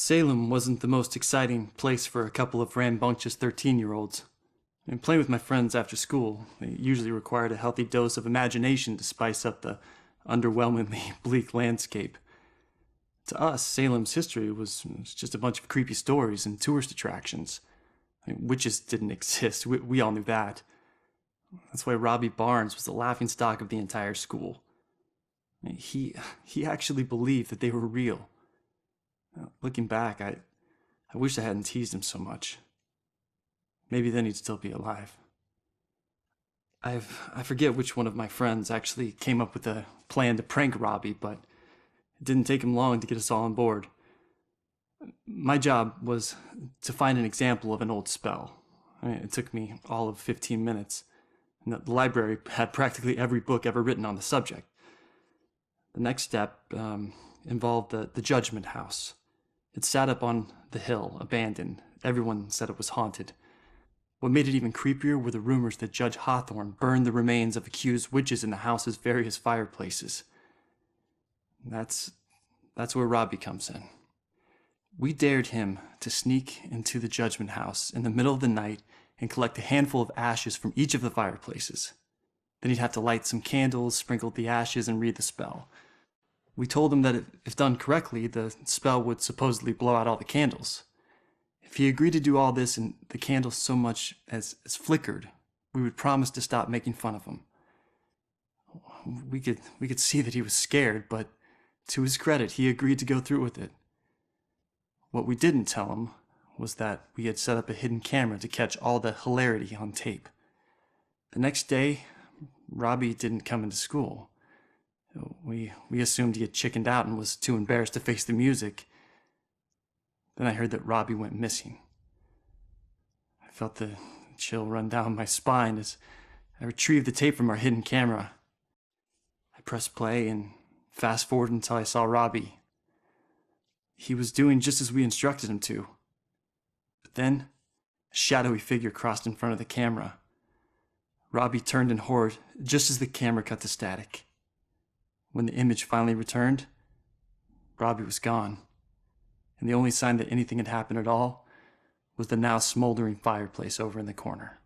Salem wasn't the most exciting place for a couple of rambunctious 13-year-olds. And playing with my friends after school, they usually required a healthy dose of imagination to spice up the underwhelmingly bleak landscape. To us, Salem's history was just a bunch of creepy stories and tourist attractions. Witches didn't exist, we all knew that. That's why Robbie Barnes was the laughingstock of the entire school. He actually believed that they were real. Looking back, I wish I hadn't teased him so much. Maybe then he'd still be alive. I forget which one of my friends actually came up with a plan to prank Robbie, but it didn't take him long to get us all on board. My job was to find an example of an old spell. It took me all of 15 minutes, and the library had practically every book ever written on the subject. The next step involved the Judgment House. It sat up on the hill, abandoned. Everyone said it was haunted. What made it even creepier were the rumors that Judge Hawthorne burned the remains of accused witches in the house's various fireplaces. That's where Robbie comes in. We dared him to sneak into the Judgment House in the middle of the night and collect a handful of ashes from each of the fireplaces. Then he'd have to light some candles, sprinkle the ashes, and read the spell. We told him that if done correctly, the spell would supposedly blow out all the candles. If he agreed to do all this and the candles so much as flickered, we would promise to stop making fun of him. We could see that he was scared, but to his credit, he agreed to go through with it. What we didn't tell him was that we had set up a hidden camera to catch all the hilarity on tape. The next day, Robbie didn't come into school. We assumed he had chickened out and was too embarrassed to face the music. Then I heard that Robbie went missing. I felt the chill run down my spine as I retrieved the tape from our hidden camera. I pressed play and fast forward until I saw Robbie. He was doing just as we instructed him to. But then, a shadowy figure crossed in front of the camera. Robbie turned in horror just as the camera cut to static. When the image finally returned, Robbie was gone, and the only sign that anything had happened at all was the now smoldering fireplace over in the corner.